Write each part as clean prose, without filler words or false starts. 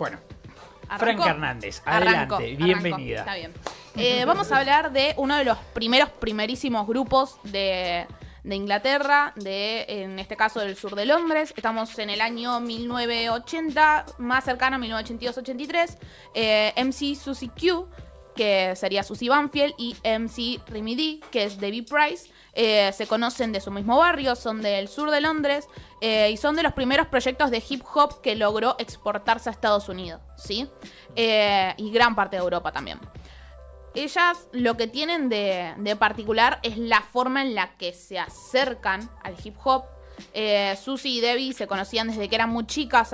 Bueno, ¿Arranco? Franca Hernández, adelante, Arranco. bienvenida. Está bien. Vamos a hablar de uno de los primerísimos grupos de Inglaterra, en este caso del sur de Londres. Estamos en el año 1980, más cercano a 1982-83. MC Susie Q, que sería Susie Banfield, y MC Remy D, que es Debbie Price. Se conocen de su mismo barrio, son del sur de Londres, y son de los primeros proyectos de hip hop que logró exportarse a Estados Unidos, ¿sí? Y gran parte de Europa también. Ellas lo que tienen de particular es la forma en la que se acercan al hip hop. Susie y Debbie se conocían desde que eran muy chicas,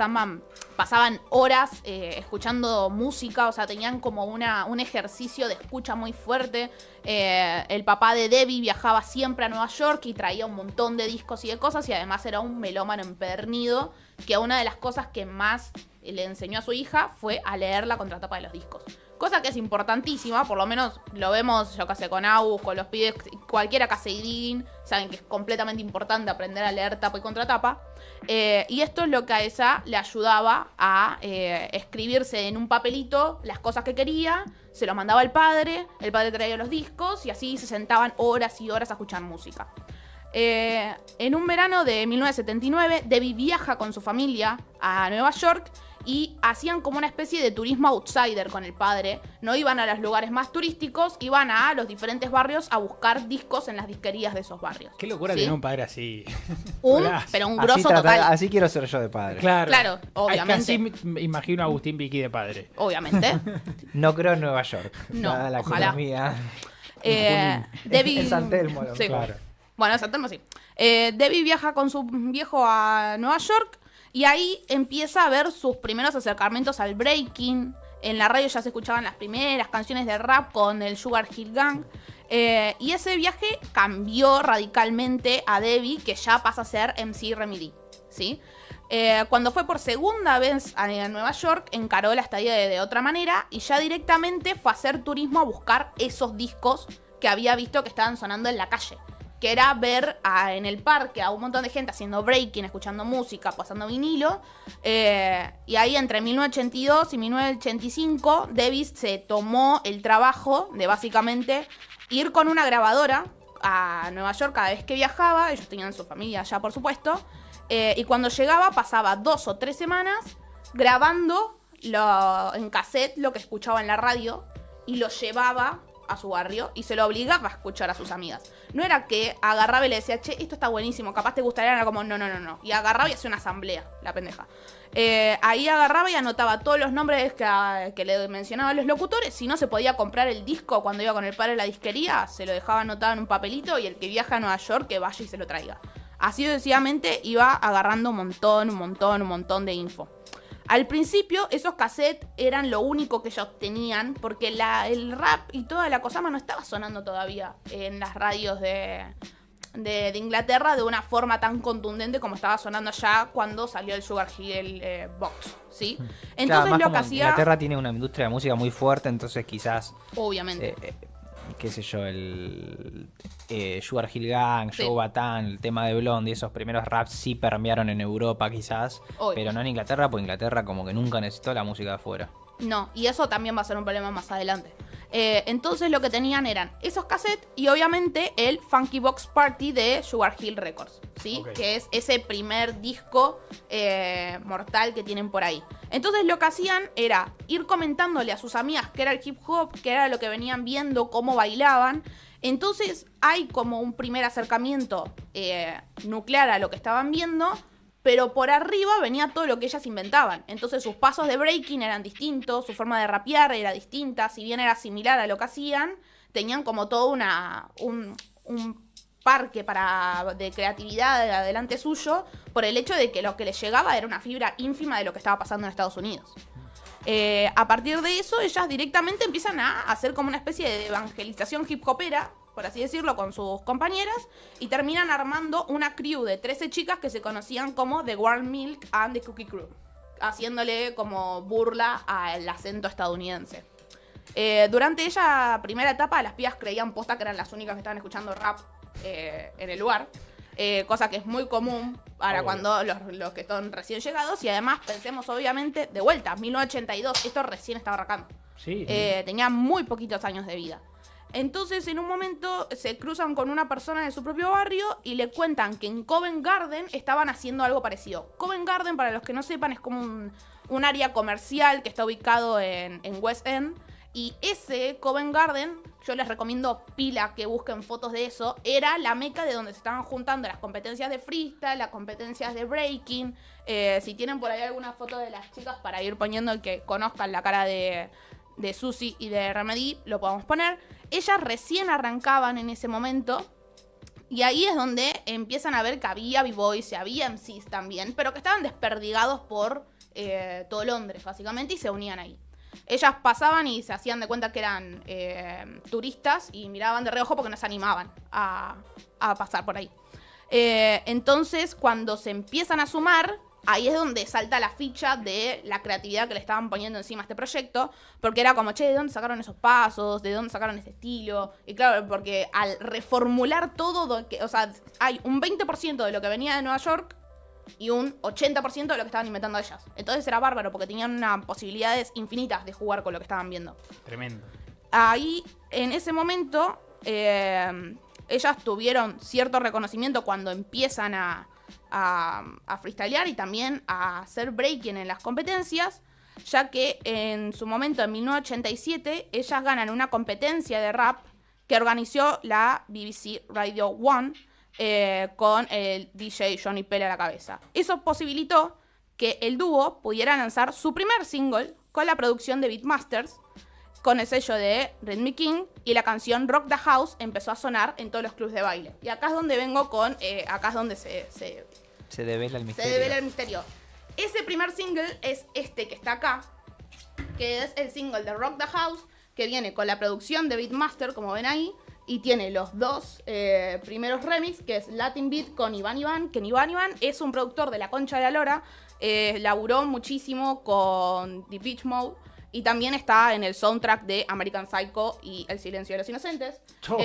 pasaban horas escuchando música, o sea, tenían como un ejercicio de escucha muy fuerte. El papá de Debbie viajaba siempre a Nueva York y traía un montón de discos y de cosas, y además era un melómano empedernido, que una de las cosas que más le enseñó a su hija fue a leer la contratapa de los discos. Cosa que es importantísima, por lo menos lo vemos, yo qué sé, con Agus, con los pibes, cualquiera que hace digging, saben que es completamente importante aprender a leer tapa y contratapa. Y esto es lo que a ella le ayudaba a escribirse en un papelito las cosas que quería, se lo mandaba el padre traía los discos y así se sentaban horas y horas a escuchar música. En un verano de 1979, Debbie viaja con su familia a Nueva York y hacían como una especie de turismo outsider con el padre. No iban a los lugares más turísticos, iban a los diferentes barrios a buscar discos en las disquerías de esos barrios. Qué locura tener un padre así. Pero un grosso total. Así quiero ser yo de padre. Claro, obviamente. Así me imagino a Agustín Vicky de padre. Obviamente. No creo en Nueva York. No, Dada la ojalá. economía. Debbie... En San Telmo, sí. Claro. Bueno, en San Telmo sí. Debbie viaja con su viejo a Nueva York y ahí empieza a ver sus primeros acercamientos al breaking. En la radio ya se escuchaban las primeras canciones de rap con el Sugar Hill Gang. Y ese viaje cambió radicalmente a Debbie, que ya pasa a ser MC Remy D, ¿sí? Cuando fue por segunda vez a Nueva York, encaró la estadía de otra manera y ya directamente fue a hacer turismo a buscar esos discos que había visto que estaban sonando en la calle. Que era ver en el parque a un montón de gente haciendo breaking, escuchando música, pasando vinilo. Y ahí entre 1982 y 1985, Debbie se tomó el trabajo de básicamente ir con una grabadora a Nueva York cada vez que viajaba. Ellos tenían su familia allá, por supuesto. Y cuando llegaba pasaba 2 o 3 semanas grabando en cassette lo que escuchaba en la radio y lo llevaba a su barrio y se lo obligaba a escuchar a sus amigas. No era que agarraba y le decía, che, esto está buenísimo, capaz te gustaría, era como, no. Y agarraba y hacía una asamblea, la pendeja. Ahí agarraba y anotaba todos los nombres que le mencionaban los locutores. Si no se podía comprar el disco cuando iba con el padre a la disquería, se lo dejaba anotado en un papelito y el que viaja a Nueva York que vaya y se lo traiga. Así sucesivamente iba agarrando un montón de info. Al principio, esos cassettes eran lo único que ellos tenían, porque el rap y toda la cosa no estaba sonando todavía en las radios de Inglaterra de una forma tan contundente como estaba sonando allá cuando salió el Sugar Hill Box, ¿sí? Entonces claro, lo que hacía... Inglaterra tiene una industria de música muy fuerte, entonces quizás... Obviamente. Qué sé yo, el Sugar Hill Gang, Sí. Joe Batan, el tema de Blondie, esos primeros raps sí permearon en Europa quizás, Obvio. pero no en Inglaterra, porque Inglaterra como que nunca necesitó la música de afuera. No, y eso también va a ser un problema más adelante. Entonces lo que tenían eran esos cassettes y obviamente el Funky Box Party de Sugar Hill Records, ¿sí? Okay. Que es ese primer disco mortal que tienen por ahí. Entonces lo que hacían era ir comentándole a sus amigas qué era el hip hop, qué era lo que venían viendo, cómo bailaban. Entonces hay como un primer acercamiento nuclear a lo que estaban viendo, pero por arriba venía todo lo que ellas inventaban. Entonces sus pasos de breaking eran distintos, su forma de rapear era distinta, si bien era similar a lo que hacían, tenían como todo un parque de creatividad adelante suyo, por el hecho de que lo que les llegaba era una fibra ínfima de lo que estaba pasando en Estados Unidos. A partir de eso, ellas directamente empiezan a hacer como una especie de evangelización hip hopera, por así decirlo, con sus compañeras, y terminan armando una crew de 13 chicas que se conocían como The Warm Milk and the Cookie Crew, haciéndole como burla al acento estadounidense. Durante esa primera etapa, las pibas creían posta que eran las únicas que estaban escuchando rap en el lugar. cosa que es muy común para Obvio. cuando los que son recién llegados. Y además, pensemos obviamente, de vuelta, 1982, esto recién estaba arrancando. Sí. Tenía muy poquitos años de vida. Entonces, en un momento, se cruzan con una persona de su propio barrio y le cuentan que en Covent Garden estaban haciendo algo parecido. Covent Garden, para los que no sepan, es como un área comercial que está ubicado en West End. Y ese Covent Garden, yo les recomiendo pila que busquen fotos de eso, era la meca de donde se estaban juntando las competencias de freestyle, las competencias de breaking. Si tienen por ahí alguna foto de las chicas para ir poniendo y que conozcan la cara de Suzy y de Remedy, lo podemos poner. Ellas recién arrancaban en ese momento. Y ahí es donde empiezan a ver que había b-boys y había MCs también, pero que estaban desperdigados por todo Londres, básicamente, y se unían ahí. Ellas pasaban y se hacían de cuenta que eran turistas y miraban de reojo porque no se animaban a pasar por ahí. Entonces, cuando se empiezan a sumar, ahí es donde salta la ficha de la creatividad que le estaban poniendo encima a este proyecto, porque era como, che, ¿de dónde sacaron esos pasos? ¿De dónde sacaron ese estilo? Y claro, porque al reformular todo, o sea, hay un 20% de lo que venía de Nueva York y un 80% de lo que estaban inventando ellas. Entonces era bárbaro, porque tenían unas posibilidades infinitas de jugar con lo que estaban viendo. Tremendo. Ahí, en ese momento, ellas tuvieron cierto reconocimiento cuando empiezan a freestylear y también a hacer breaking en las competencias, ya que en su momento, en 1987, ellas ganan una competencia de rap que organizó la BBC Radio 1 con el DJ Johnny Pell a la cabeza. Eso posibilitó que el dúo pudiera lanzar su primer single con la producción de Beatmasters, con el sello de Rhythm King, y la canción Rock the House empezó a sonar en todos los clubs de baile. Y acá es donde vengo con... acá es donde se devela el misterio. se devela el misterio. Ese primer single es este que está acá, que es el single de Rock the House, que viene con la producción de Beatmaster, como ven ahí, y tiene los dos primeros remix, que es Latin Beat con Iván Iván, que Iván Iván es un productor de la concha de la lora, laburó muchísimo con The Beach Mode, y también está en el soundtrack de American Psycho y El Silencio de los Inocentes. Oh.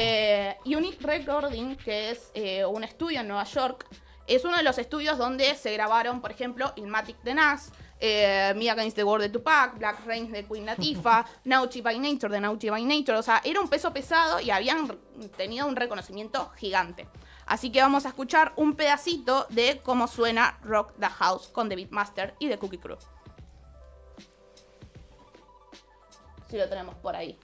Unique Recording, que es un estudio en Nueva York, es uno de los estudios donde se grabaron, por ejemplo, Illmatic de Nas, Me Against the World de Tupac, Black Rain de Queen Latifah, Naughty by Nature de Naughty by Nature. O sea, era un peso pesado y habían tenido un reconocimiento gigante. Así que vamos a escuchar un pedacito de cómo suena Rock the House con The Beatmaster y The Cookie Crew. Si lo tenemos por ahí.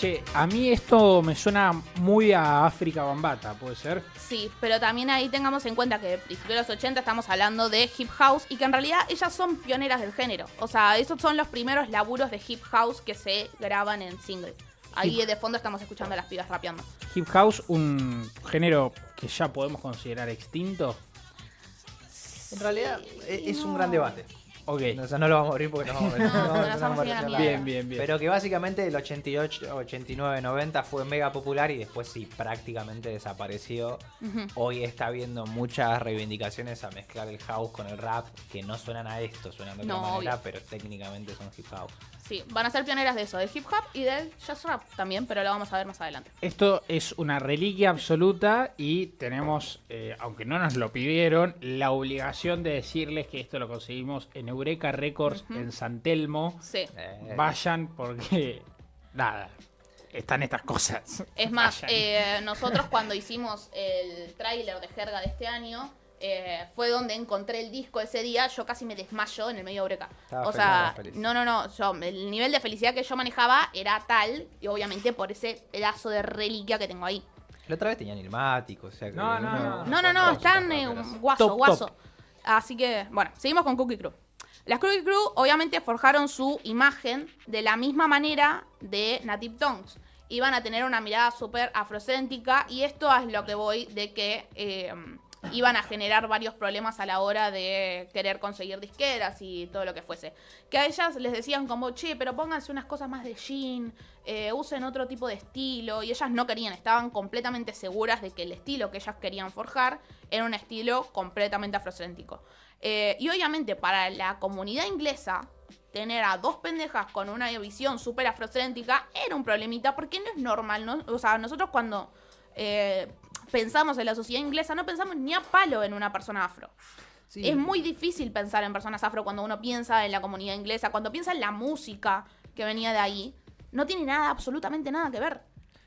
Che, a mí esto me suena muy a África Bambata, ¿puede ser? Sí, pero también ahí tengamos en cuenta que a principios de los 80 estamos hablando de hip house y que en realidad ellas son pioneras del género. O sea, esos son los primeros laburos de hip house que se graban en single. Ahí de fondo estamos escuchando a las pibas rapeando. Hip house, un género que ya podemos considerar extinto. En realidad es un gran debate. Ok. O sea, no lo vamos a abrir porque no vamos a nos vamos a ir a la mierda. Bien, bien, bien. Pero que básicamente el 88, 89, 90 fue mega popular y después sí, prácticamente desapareció. Hoy está habiendo muchas reivindicaciones a mezclar el house con el rap, que no suenan a esto, suenan de otra manera, obvio. pero técnicamente son hip house. Sí, van a ser pioneras de eso, del hip hop y del jazz rap también, pero lo vamos a ver más adelante. Esto es una reliquia absoluta y tenemos, aunque no nos lo pidieron, la obligación de decirles que esto lo conseguimos en Eureka Records en San Telmo. Sí. Vayan porque, nada, están estas cosas. Es más, Vayan. nosotros cuando hicimos el tráiler de Jerga de este año, fue donde encontré el disco ese día. Yo casi me desmayo en el medio de Eureka. Estaba O feliz, sea, estaba feliz. no, el nivel de felicidad que yo manejaba era tal, y obviamente por ese pedazo de reliquia que tengo ahí. La otra vez tenían ilmáticos, o sea que... No, No, están guaso, Top, guaso. top. Así que, bueno, seguimos con Cookie Crew. Las Cookie Crew obviamente forjaron su imagen de la misma manera de Native Tongues. Iban a tener una mirada súper afrocéntrica, y esto es lo que voy de que iban a generar varios problemas a la hora de querer conseguir disqueras y todo lo que fuese. Que a ellas les decían como, che, pero pónganse unas cosas más de jean, usen otro tipo de estilo, y ellas no querían, estaban completamente seguras de que el estilo que ellas querían forjar era un estilo completamente afrocéntrico. Y obviamente para la comunidad inglesa, tener a dos pendejas con una visión súper afrocéntrica era un problemita, porque no es normal, ¿no? O sea, nosotros cuando pensamos en la sociedad inglesa, no pensamos ni a palo en una persona afro. Sí. Es muy difícil pensar en personas afro cuando uno piensa en la comunidad inglesa, cuando piensa en la música que venía de ahí. No tiene nada, absolutamente nada que ver.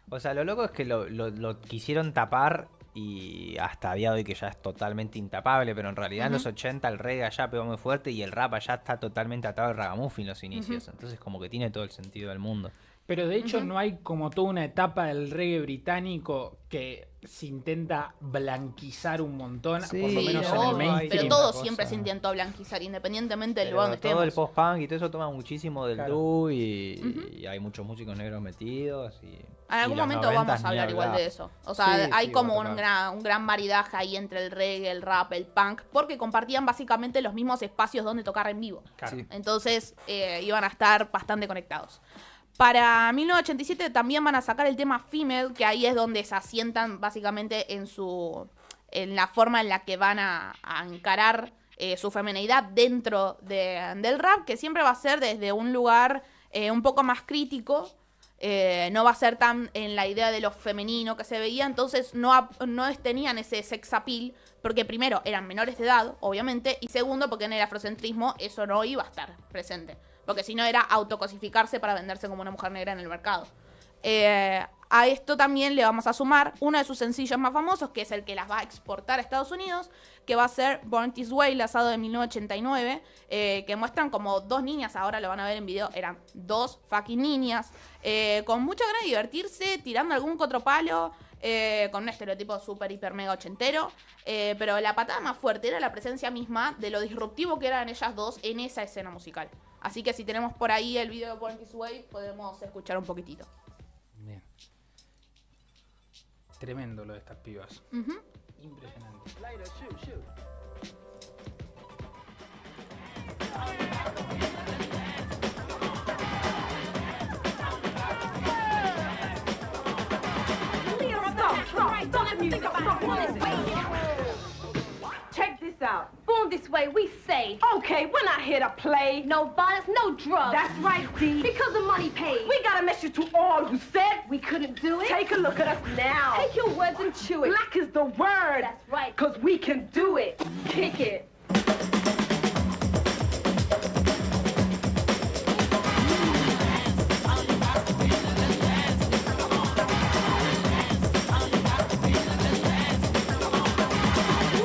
O sea, lo loco es que lo quisieron tapar, y hasta a día de hoy que ya es totalmente intapable, pero en realidad en los 80 el reggae allá pegó muy fuerte y el rap allá está totalmente atado al ragamuffin los inicios. Entonces como que tiene todo el sentido del mundo. Pero de hecho no hay como toda una etapa del reggae británico que se intenta blanquizar un montón, Sí, por lo menos en obvio, el mainstream. pero una todo cosa. siempre se intentó blanquizar, independientemente del Pero lugar donde todo el estemos. post-punk y todo eso toma muchísimo del Claro. doo y hay muchos músicos negros metidos. Y, En y algún los momento 90 vamos a ni hablar igual hablar. de eso. O sea, Sí, hay sí, como va a tocar. un gran maridaje ahí entre el reggae, el rap, el punk, porque compartían básicamente los mismos espacios donde tocar en vivo. Claro. Sí. Entonces iban a estar bastante conectados. Para 1987 también van a sacar el tema Female, que ahí es donde se asientan básicamente en la forma en la que van a encarar su femineidad dentro del rap, que siempre va a ser desde un lugar un poco más crítico. No va a ser tan en la idea de lo femenino que se veía, entonces no tenían ese sex appeal, porque primero eran menores de edad, obviamente, y segundo porque en el afrocentrismo eso no iba a estar presente, porque si no era autocosificarse para venderse como una mujer negra en el mercado. A esto también le vamos a sumar uno de sus sencillos más famosos, que es el que las va a exportar a Estados Unidos, que va a ser Born This Way, lanzado en 1989, que muestran como dos niñas, ahora lo van a ver en video, eran dos fucking niñas, con mucha ganas de divertirse, tirando algún que otro palo, con un estereotipo súper, hiper, mega ochentero, pero la patada más fuerte era la presencia misma de lo disruptivo que eran ellas dos en esa escena musical. Así que si tenemos por ahí el video de Born This Way, podemos escuchar un poquitito. Bien. Tremendo lo de estas pibas. Ujú. Impresionante. Check this out. Born This Way, we say, okay, we're not here to play. No violence, no drugs. That's right, D. Because the money pays. We got a message to all who said we couldn't do it. Take a look at us now. Take your words and chew it. Black is the word. That's right. Cause we can do it. Kick it.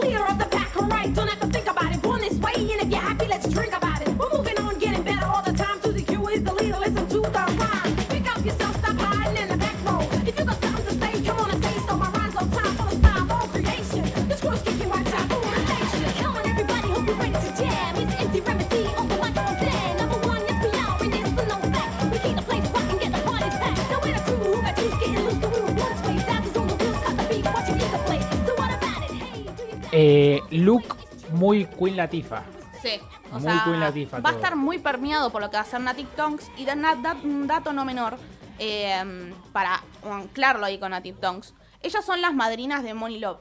Leader of the pack, right? Don't have to think about it. Born this way, and if you're happy, let's drink about it. We're moving on, getting better all the time. Susie Q is the leader. Listen to the rhyme. Pick up yourself, stop hiding in the back row. If you got something to say, come on and say so. My rhymes on time, full of style, all creation. This crew's kicking right time, for the nation. Come on, everybody, hope you're ready to jam. It's empty remedy on the microphone stand. Number one, yes we are, and it's the no fact. We keep the place rocking, get the parties packed. Now we're the crew who got juice, getting loose, 'cause we were once way. Dancers on the wheels, got the beat, watch your nigga play. So what about it? Hey, do you Look muy Queen Latifah. Sí, o Muy sea, Queen Latifah va a todo. estar muy permeado por lo que va a ser Native Tongues. Y un dato no menor, para anclarlo ahí con Native Tongues, ellas son las madrinas de Money Love.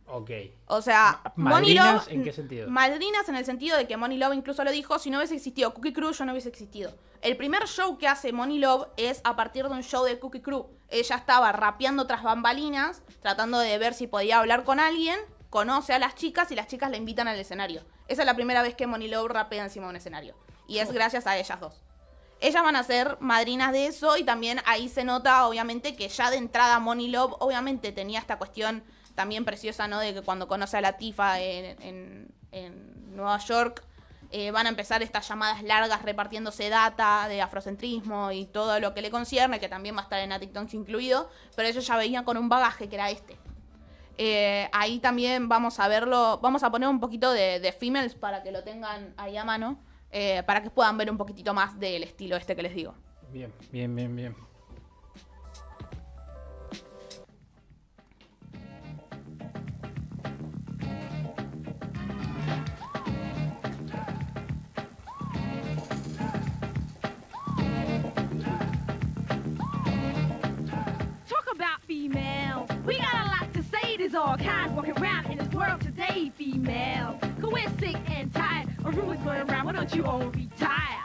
Ok. O sea, ¿Madrinas Money Love, en qué sentido? Madrinas en el sentido de que Money Love incluso lo dijo, si no hubiese existido Cookie Crew, yo no hubiese existido. El primer show que hace Money Love es a partir de un show de Cookie Crew. Ella estaba rapeando tras bambalinas, tratando de ver si podía hablar con alguien, conoce a las chicas y las chicas la invitan al escenario. Esa es la primera vez que Money Love rapea encima de un escenario. Y es gracias a ellas dos. Ellas van a ser madrinas de eso y también ahí se nota, obviamente, que ya de entrada Money Love, obviamente, tenía esta cuestión también preciosa, ¿no? De que cuando conoce a Latifah en Nueva York, van a empezar estas llamadas largas repartiéndose data de afrocentrismo y todo lo que le concierne, que también va a estar en Attic Tonks incluido, pero ellos ya venían con un bagaje que era este. Ahí también vamos a verlo, vamos a poner un poquito de females para que lo tengan ahí a mano, para que puedan ver un poquitito más del estilo este que les digo. Bien, bien, bien, bien. Talk about females. We got a lot to say. There's all kinds walking around in this world today. Females, 'cause we're sick and tired of rumors going around. Why don't you all retire?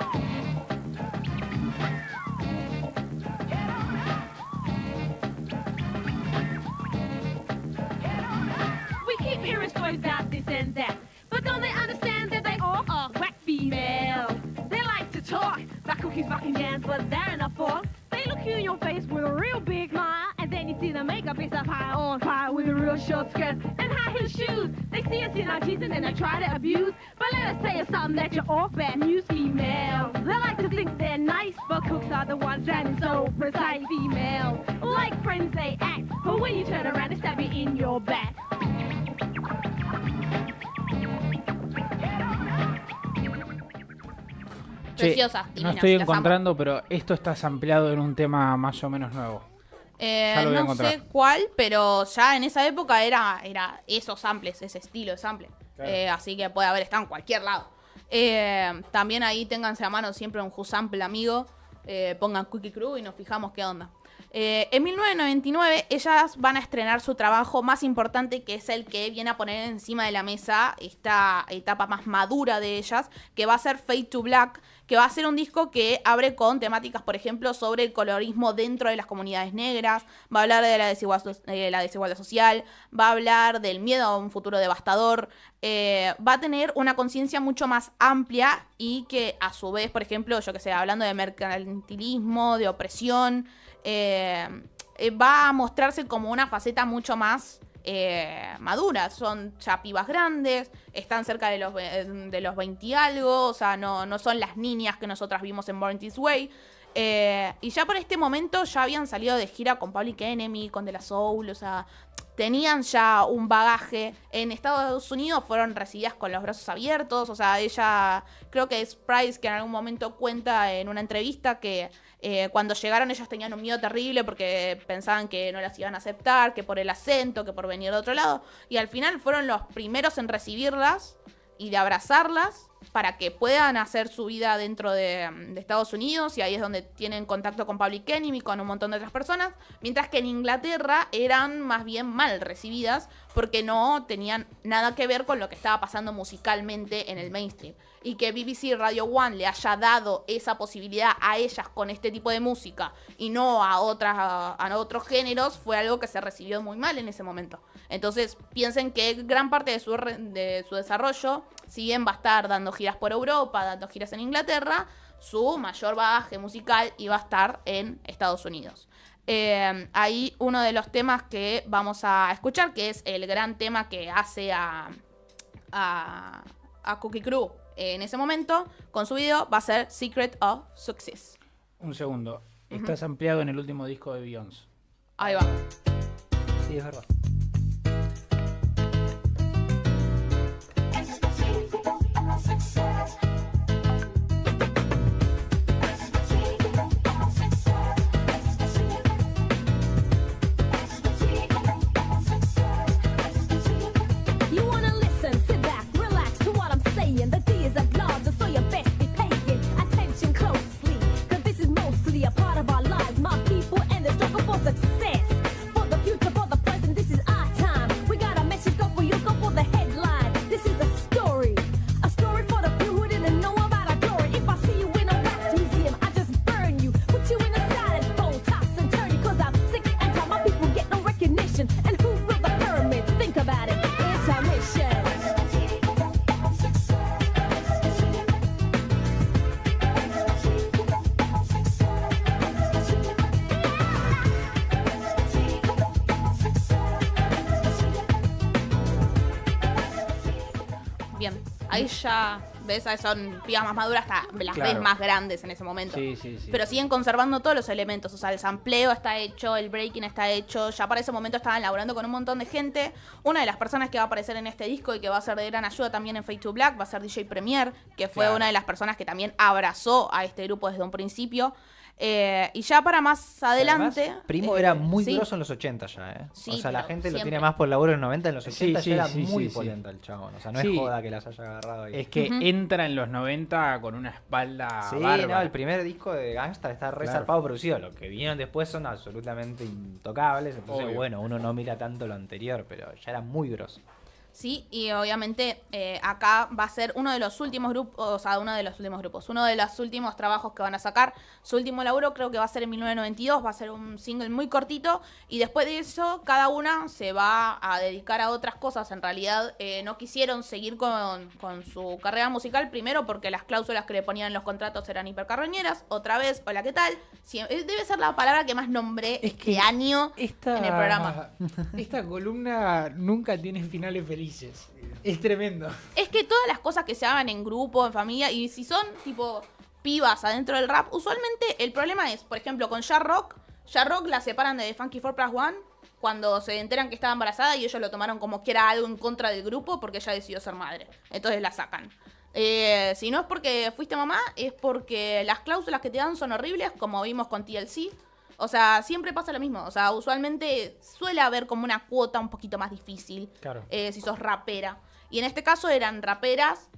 We keep hearing stories about this and that, but don't they understand that they all are whack females? They like to talk about cookies, rocking dance, but they're not for. They look you in your face with a real big smile, and then you see the makeup is up high on fire with a real short skirt and high heel shoes. They see us in our jeans and then they try to abuse. But let us tell you something that you're all bad news, females. They like to think they're nice, but cooks are the ones that are so precise. Females, like friends they act, but when you turn around they stab you in your back. Preciosa, no divina, estoy las amo. encontrando, pero esto está sampleado en un tema más o menos nuevo. Ya lo voy a No encontrar. sé cuál, pero ya en esa época era esos samples, ese estilo de sample. Claro. Así que puede haber estado en cualquier lado. También ahí ténganse a mano siempre un Who Sample amigo. Pongan Cookie Crew y nos fijamos qué onda. En 1999 ellas van a estrenar su trabajo más importante, que es el que viene a poner encima de la mesa esta etapa más madura de ellas, que va a ser Fade to Black, que va a ser un disco que abre con temáticas, por ejemplo, sobre el colorismo dentro de las comunidades negras, va a hablar de la desigualdad social, va a hablar del miedo a un futuro devastador, va a tener una conciencia mucho más amplia y que a su vez, por ejemplo, yo que sé, hablando de mercantilismo, de opresión, va a mostrarse como una faceta mucho más madura. Son ya pibas grandes, están cerca de los 20 y algo, o sea, no son las niñas que nosotras vimos en Born This Way. Y ya por este momento ya habían salido de gira con Public Enemy, con De La Soul, o sea, tenían ya un bagaje. En Estados Unidos fueron recibidas con los brazos abiertos, o sea, ella, creo que es Price que en algún momento cuenta en una entrevista que cuando llegaron ellas tenían un miedo terrible porque pensaban que no las iban a aceptar, que por el acento, que por venir de otro lado, y al final fueron los primeros en recibirlas y de abrazarlas para que puedan hacer su vida dentro de Estados Unidos, y ahí es donde tienen contacto con Public Enemy, con un montón de otras personas, mientras que en Inglaterra eran más bien mal recibidas porque no tenían nada que ver con lo que estaba pasando musicalmente en el mainstream. Y que BBC Radio One le haya dado esa posibilidad a ellas con este tipo de música y no a otros géneros fue algo que se recibió muy mal en ese momento. Entonces piensen que gran parte de su desarrollo, si bien va a estar dando giras por Europa, dando giras en Inglaterra, su mayor bagaje musical iba a estar en Estados Unidos. Ahí uno de los temas que vamos a escuchar, que es el gran tema que hace a Cookie Crew en ese momento, con su video, va a ser Secret of Success. Un segundo. Estás ampliado en el último disco de Beyoncé. Ahí va. Sí, es verdad. You wanna listen, sit back, relax to what I'm saying. The D is a large, so you best be paying attention closely. Cause this is mostly a part of our lives, my people, and the struggle for success. For the future, for the present, this is bien. Ahí ya ves, son pibas más maduras, hasta las Claro. ves más grandes en ese momento. Sí, sí, sí. Pero siguen conservando todos los elementos. O sea, el sampleo está hecho, el breaking está hecho. Ya para ese momento estaban laburando con un montón de gente. Una de las personas que va a aparecer en este disco y que va a ser de gran ayuda también en Fade to Black va a ser DJ Premier, que fue Claro. una de las personas que también abrazó a este grupo desde un principio. Y ya para más adelante... Además, Primo era muy sí. grosso en los 80 ya, ¿eh? Sí, o sea, la pero gente lo siempre. tiene más por laburo en los 90, en los 80 Sí, ya era sí, muy sí. polenta el chabón. O sea, no Sí. es joda que las haya agarrado ahí. Es que entra en los 90 con una espalda Sí, bárbara. no, el primer disco de Gangsta está re Claro. zarpado producido. Lo que vinieron después son absolutamente intocables. Entonces, Obvio. bueno, uno no mira tanto lo anterior, pero ya era muy grosso. Sí, y obviamente acá va a ser uno de los últimos grupos, o sea, uno de los últimos trabajos que van a sacar. Su último laburo creo que va a ser en 1992, va a ser un single muy cortito, y después de eso cada una se va a dedicar a otras cosas. En realidad no quisieron seguir con su carrera musical, primero porque las cláusulas que le ponían en los contratos eran hipercarroñeras, otra vez, hola, ¿qué tal? Debe ser la palabra que más nombré Es que este año Esta, en el programa. Esta columna nunca tiene finales felices. Es tremendo. Es que todas las cosas que se hagan en grupo, en familia, y si son tipo pibas adentro del rap, usualmente el problema es, por ejemplo, con Ja Rock la separan de The Funky 4+1 cuando se enteran que estaba embarazada y ellos lo tomaron como que era algo en contra del grupo porque ella decidió ser madre. Entonces la sacan. Si no es porque fuiste mamá, es porque las cláusulas que te dan son horribles, como vimos con TLC. O sea, siempre pasa lo mismo. O sea, usualmente suele haber como una cuota un poquito más difícil. Claro. Si sos rapera. Y en este caso eran raperas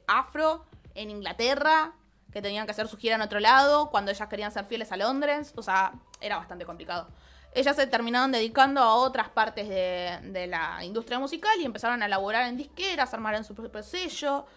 afro en Inglaterra, que tenían que hacer su gira en otro lado, cuando ellas querían ser fieles a Londres. O sea, era bastante complicado. Ellas se terminaron dedicando a otras partes de la industria musical y empezaron a laburar en disqueras, armaron su propio sello,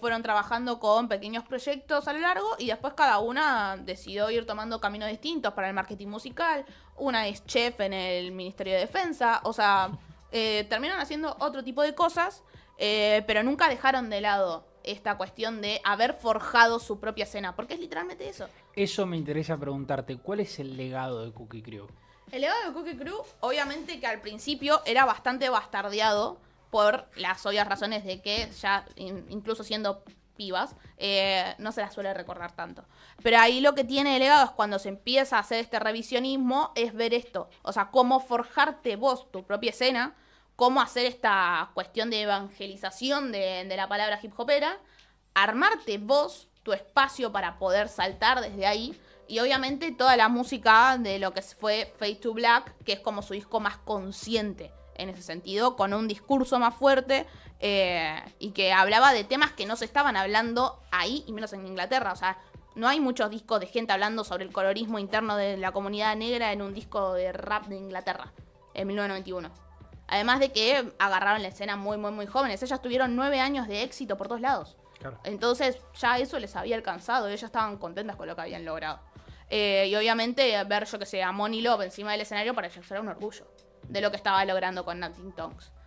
fueron trabajando con pequeños proyectos a lo largo y después cada una decidió ir tomando caminos distintos para el marketing musical. Una es chef en el Ministerio de Defensa, o sea, terminaron haciendo otro tipo de cosas, pero nunca dejaron de lado esta cuestión de haber forjado su propia escena, porque es literalmente eso. Eso me interesa preguntarte. ¿Cuál es el legado de Cookie Crew? El legado de Cookie Crew, obviamente que al principio era bastante bastardeado por las obvias razones de que ya, incluso siendo pibas, no se las suele recordar tanto. Pero ahí lo que tiene de legado es cuando se empieza a hacer este revisionismo, es ver esto. O sea, cómo forjarte vos tu propia escena, cómo hacer esta cuestión de evangelización de la palabra hip hopera, armarte vos tu espacio para poder saltar desde ahí. Y obviamente toda la música de lo que fue Fade to Black, que es como su disco más consciente en ese sentido, con un discurso más fuerte y que hablaba de temas que no se estaban hablando ahí, y menos en Inglaterra. O sea, no hay muchos discos de gente hablando sobre el colorismo interno de la comunidad negra en un disco de rap de Inglaterra, en 1991. Además de que agarraron la escena muy, muy, muy jóvenes. Ellas tuvieron 9 años de éxito por todos lados. Claro. Entonces ya eso les había alcanzado, ellas estaban contentas con lo que habían logrado. Y obviamente ver, yo que sé, a Money Love encima del escenario para ellos era un orgullo de lo que estaba logrando con Nothing Tongues.